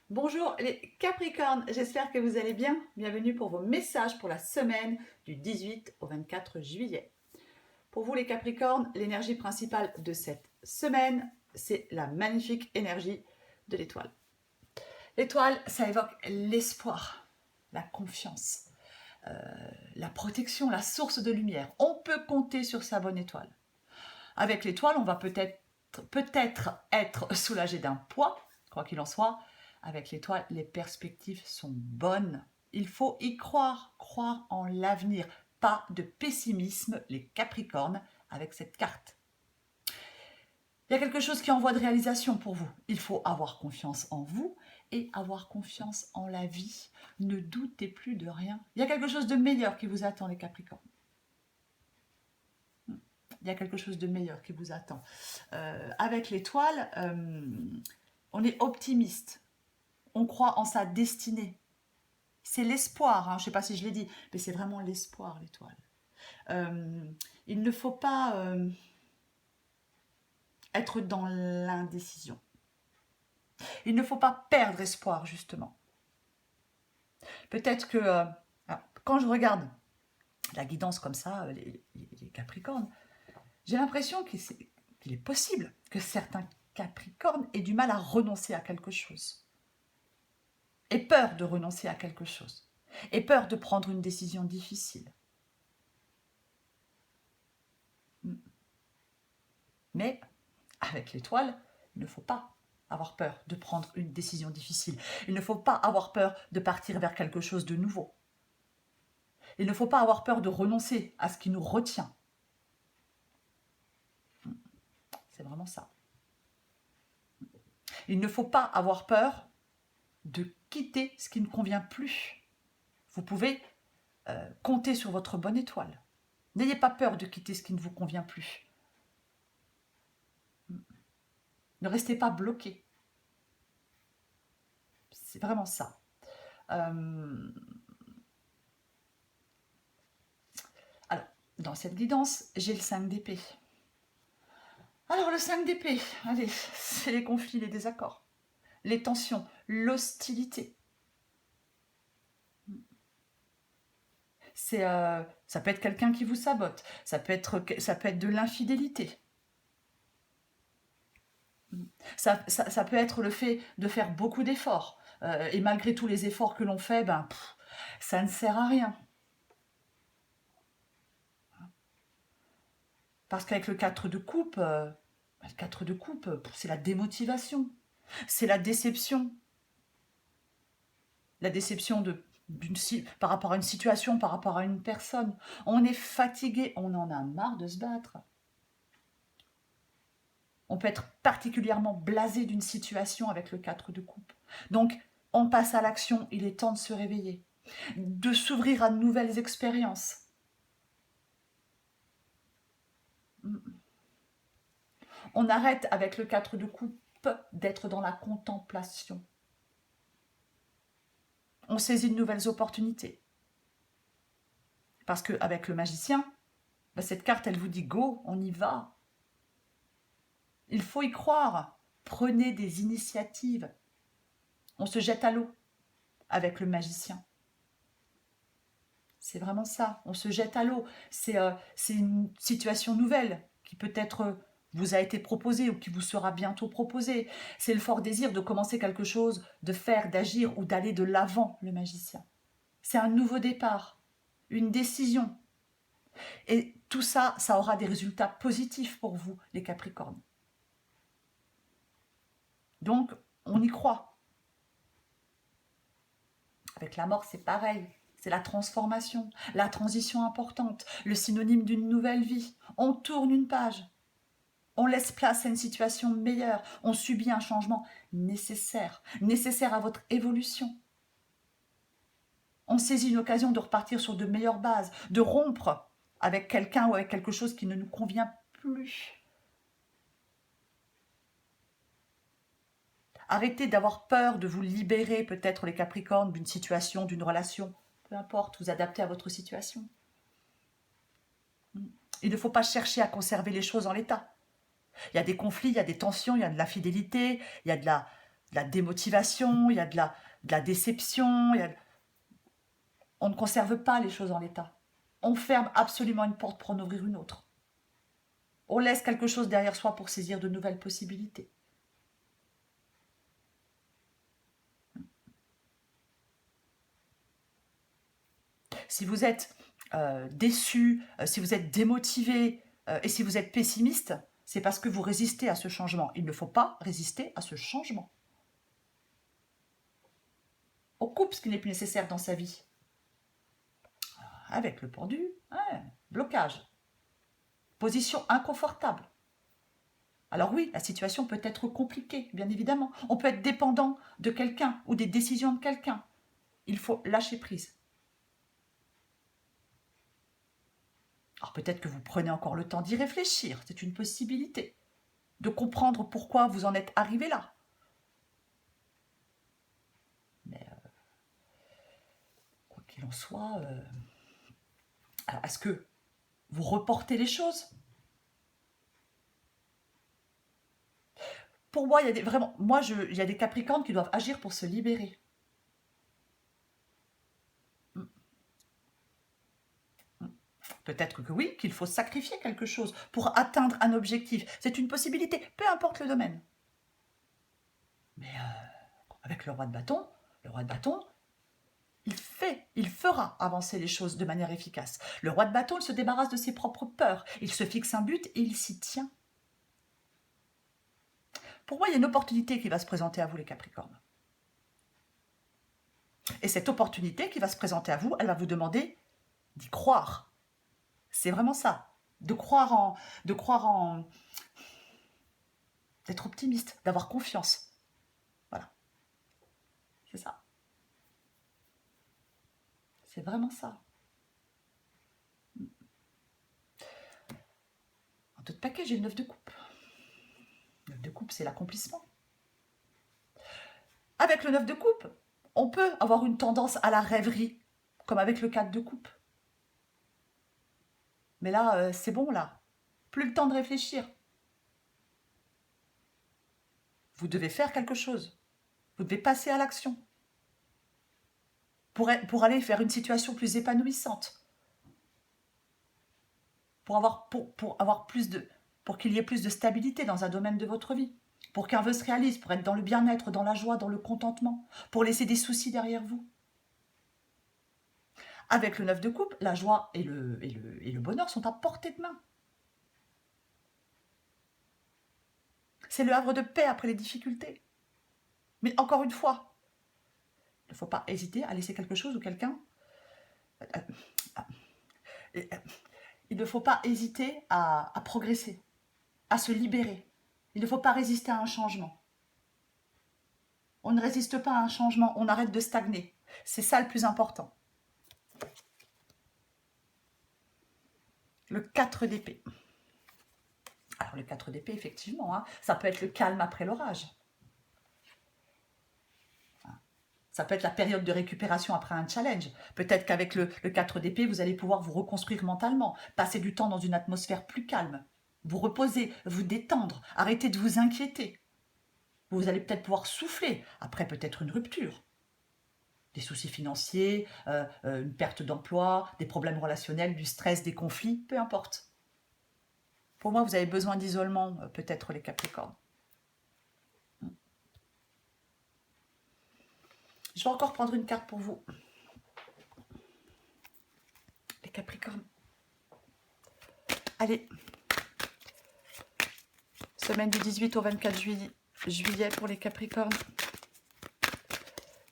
Bonjour les Capricornes, j'espère que vous allez bien. Bienvenue pour vos messages pour la semaine du 18 au 24 juillet. Pour vous les Capricornes, l'énergie principale de cette semaine, c'est la magnifique énergie de l'étoile. L'étoile, ça évoque l'espoir, la confiance, la protection, la source de lumière. On peut compter sur sa bonne étoile. Avec l'étoile, on va peut-être être soulagé d'un poids, quoi qu'il en soit. Avec l'étoile, les perspectives sont bonnes. Il faut y croire, croire en l'avenir. Pas de pessimisme, les Capricornes, avec cette carte. Il y a quelque chose qui est en voie de réalisation pour vous. Il faut avoir confiance en vous et avoir confiance en la vie. Ne doutez plus de rien. Il y a quelque chose de meilleur qui vous attend, les Capricornes. Il y a quelque chose de meilleur qui vous attend. Avec l'étoile, on est optimiste. On croit en sa destinée. C'est l'espoir, hein. Je ne sais pas si je l'ai dit, mais c'est vraiment l'espoir, l'étoile. Il ne faut pas être dans l'indécision. Il ne faut pas perdre espoir, justement. Peut-être que quand je regarde la guidance comme ça, les Capricornes, j'ai l'impression qu'il est possible que certains Capricornes aient du mal à renoncer à quelque chose. Aient peur de renoncer à quelque chose. Aient peur de prendre une décision difficile. Mais avec l'étoile, il ne faut pas avoir peur de prendre une décision difficile. Il ne faut pas avoir peur de partir vers quelque chose de nouveau. Il ne faut pas avoir peur de renoncer à ce qui nous retient. C'est vraiment ça. Il ne faut pas avoir peur de quitter ce qui ne convient plus. Vous pouvez compter sur votre bonne étoile. N'ayez pas peur de quitter ce qui ne vous convient plus. Ne restez pas bloqué. C'est vraiment ça. Alors, dans cette guidance, j'ai le 5 d'épée. Alors, le 5 d'épée, allez, c'est les conflits, les désaccords, les tensions, l'hostilité. Ça peut être quelqu'un qui vous sabote, ça peut être de l'infidélité. Ça peut être le fait de faire beaucoup d'efforts. Et malgré tous les efforts que l'on fait, ça ne sert à rien. Parce qu'avec le 4 de coupe, c'est la démotivation, c'est la déception. La déception par rapport à une situation, par rapport à une personne. On est fatigué, on en a marre de se battre. On peut être particulièrement blasé d'une situation avec le 4 de coupe. Donc, on passe à l'action, il est temps de se réveiller, de s'ouvrir à de nouvelles expériences. On arrête avec le 4 de coupe d'être dans la contemplation. On saisit de nouvelles opportunités. Parce qu'avec le magicien, cette carte, elle vous dit go, on y va. Il faut y croire. Prenez des initiatives. On se jette à l'eau avec le magicien. C'est vraiment ça. On se jette à l'eau. C'est une situation nouvelle qui peut-être vous a été proposée ou qui vous sera bientôt proposée. C'est le fort désir de commencer quelque chose, de faire, d'agir ou d'aller de l'avant, le magicien. C'est un nouveau départ, une décision. Et tout ça, ça aura des résultats positifs pour vous, les Capricornes. Donc, on y croit. Avec la mort, c'est pareil. C'est la transformation, la transition importante, le synonyme d'une nouvelle vie. On tourne une page. On laisse place à une situation meilleure. On subit un changement nécessaire à votre évolution. On saisit une occasion de repartir sur de meilleures bases, de rompre avec quelqu'un ou avec quelque chose qui ne nous convient plus. Arrêtez d'avoir peur de vous libérer, peut-être les Capricornes, d'une situation, d'une relation. Peu importe, vous adaptez à votre situation. Il ne faut pas chercher à conserver les choses en l'état. Il y a des conflits, il y a des tensions, il y a de l'infidélité, il y a de la démotivation, il y a de la déception, on ne conserve pas les choses en l'état. On ferme absolument une porte pour en ouvrir une autre. On laisse quelque chose derrière soi pour saisir de nouvelles possibilités. Si vous êtes déçu, si vous êtes démotivé et si vous êtes pessimiste, c'est parce que vous résistez à ce changement. Il ne faut pas résister à ce changement. On coupe ce qui n'est plus nécessaire dans sa vie. Avec le pendu, ouais, blocage. Position inconfortable. Alors oui, la situation peut être compliquée, bien évidemment. On peut être dépendant de quelqu'un ou des décisions de quelqu'un. Il faut lâcher prise. Alors peut-être que vous prenez encore le temps d'y réfléchir, c'est une possibilité. De comprendre pourquoi vous en êtes arrivé là. Mais quoi qu'il en soit, est-ce que vous reportez les choses? Pour moi, il y a des Capricornes qui doivent agir pour se libérer. Peut-être que oui, qu'il faut sacrifier quelque chose pour atteindre un objectif. C'est une possibilité, peu importe le domaine. Mais avec le roi de bâton, il fera avancer les choses de manière efficace. Le roi de bâton, il se débarrasse de ses propres peurs. Il se fixe un but et il s'y tient. Pour moi, il y a une opportunité qui va se présenter à vous, les Capricornes. Et cette opportunité qui va se présenter à vous, elle va vous demander d'y croire. C'est vraiment ça. D'être optimiste, d'avoir confiance. Voilà. C'est ça. C'est vraiment ça. En tout paquet, j'ai le 9 de coupe. Le 9 de coupe, c'est l'accomplissement. Avec le 9 de coupe, on peut avoir une tendance à la rêverie, comme avec le 4 de coupe. Mais là, c'est bon, là. Plus le temps de réfléchir. Vous devez faire quelque chose. Vous devez passer à l'action. Pour aller vers une situation plus épanouissante. Pour qu'il y ait plus de stabilité dans un domaine de votre vie. Pour qu'un vœu se réalise, pour être dans le bien-être, dans la joie, dans le contentement. Pour laisser des soucis derrière vous. Avec le 9 de coupe, la joie et le bonheur sont à portée de main. C'est le havre de paix après les difficultés. Mais encore une fois, il ne faut pas hésiter à laisser quelque chose ou quelqu'un. Il ne faut pas hésiter à progresser, à se libérer. Il ne faut pas résister à un changement. On ne résiste pas à un changement, on arrête de stagner. C'est ça le plus important. Le 4 d'épée. Alors le 4 d'épée, effectivement, hein, ça peut être le calme après l'orage. Ça peut être la période de récupération après un challenge. Peut-être qu'avec le 4 d'épée, vous allez pouvoir vous reconstruire mentalement, passer du temps dans une atmosphère plus calme, vous reposer, vous détendre, arrêter de vous inquiéter. Vous allez peut-être pouvoir souffler après peut-être une rupture. Des soucis financiers, une perte d'emploi, des problèmes relationnels, du stress, des conflits, peu importe. Pour moi, vous avez besoin d'isolement, peut-être les Capricornes. Je vais encore prendre une carte pour vous. Les Capricornes. Allez. Semaine du 18 au 24 juillet pour les Capricornes.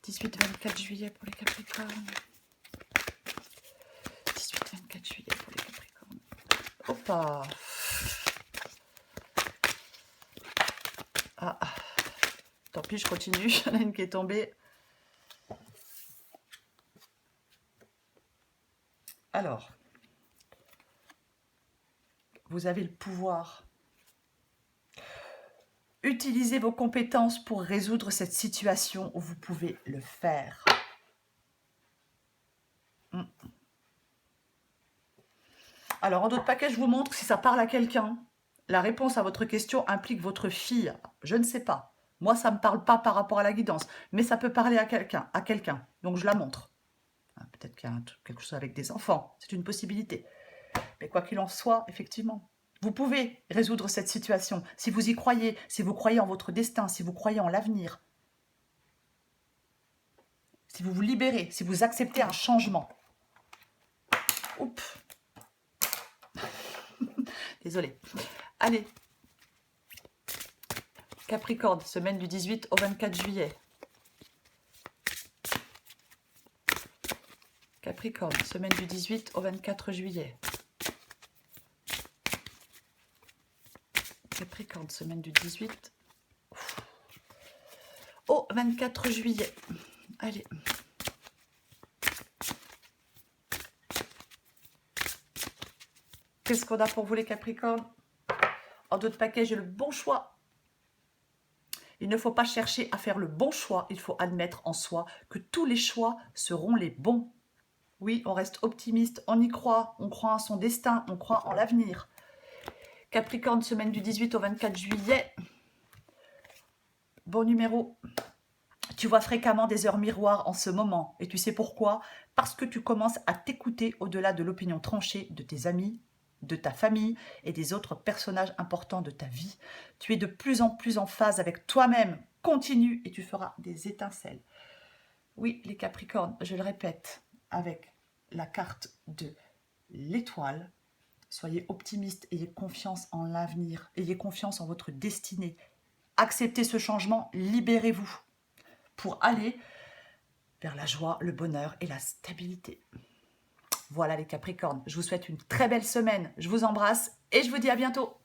18-24 juillet pour les Capricornes. 18-24 juillet pour les Capricornes. Hoppa. Ah. Tant pis, je continue. Il y en a une qui est tombée. Alors, vous avez le pouvoir. Utilisez vos compétences pour résoudre cette situation où vous pouvez le faire. Alors, en d'autres paquets, je vous montre si ça parle à quelqu'un. La réponse à votre question implique votre fille. Je ne sais pas. Moi, ça ne me parle pas par rapport à la guidance, mais ça peut parler à quelqu'un. Donc, je la montre. Peut-être qu'il y a quelque chose avec des enfants, c'est une possibilité. Mais quoi qu'il en soit, effectivement, vous pouvez résoudre cette situation si vous y croyez, si vous croyez en votre destin, si vous croyez en l'avenir. Si vous vous libérez, si vous acceptez un changement. Oups. Désolée. Allez. Capricorne, semaine du 18 au 24 juillet. Capricorne, semaine du 18 au 24 juillet. Capricorne, semaine du 18 au 24 juillet. Allez. Qu'est-ce qu'on a pour vous les Capricornes? En dos de paquet, j'ai le bon choix. Il ne faut pas chercher à faire le bon choix. Il faut admettre en soi que tous les choix seront les bons. Oui, on reste optimiste, on y croit. On croit en son destin, on croit en l'avenir. Capricorne, semaine du 18 au 24 juillet. Bon numéro. Tu vois fréquemment des heures miroirs en ce moment. Et tu sais pourquoi? Parce que tu commences à t'écouter au-delà de l'opinion tranchée de tes amis, de ta famille et des autres personnages importants de ta vie. Tu es de plus en plus en phase avec toi-même. Continue et tu feras des étincelles. Oui, les Capricornes, je le répète, avec la carte de l'étoile, soyez optimistes, ayez confiance en l'avenir, ayez confiance en votre destinée. Acceptez ce changement, libérez-vous pour aller vers la joie, le bonheur et la stabilité. Voilà les Capricornes, je vous souhaite une très belle semaine, je vous embrasse et je vous dis à bientôt.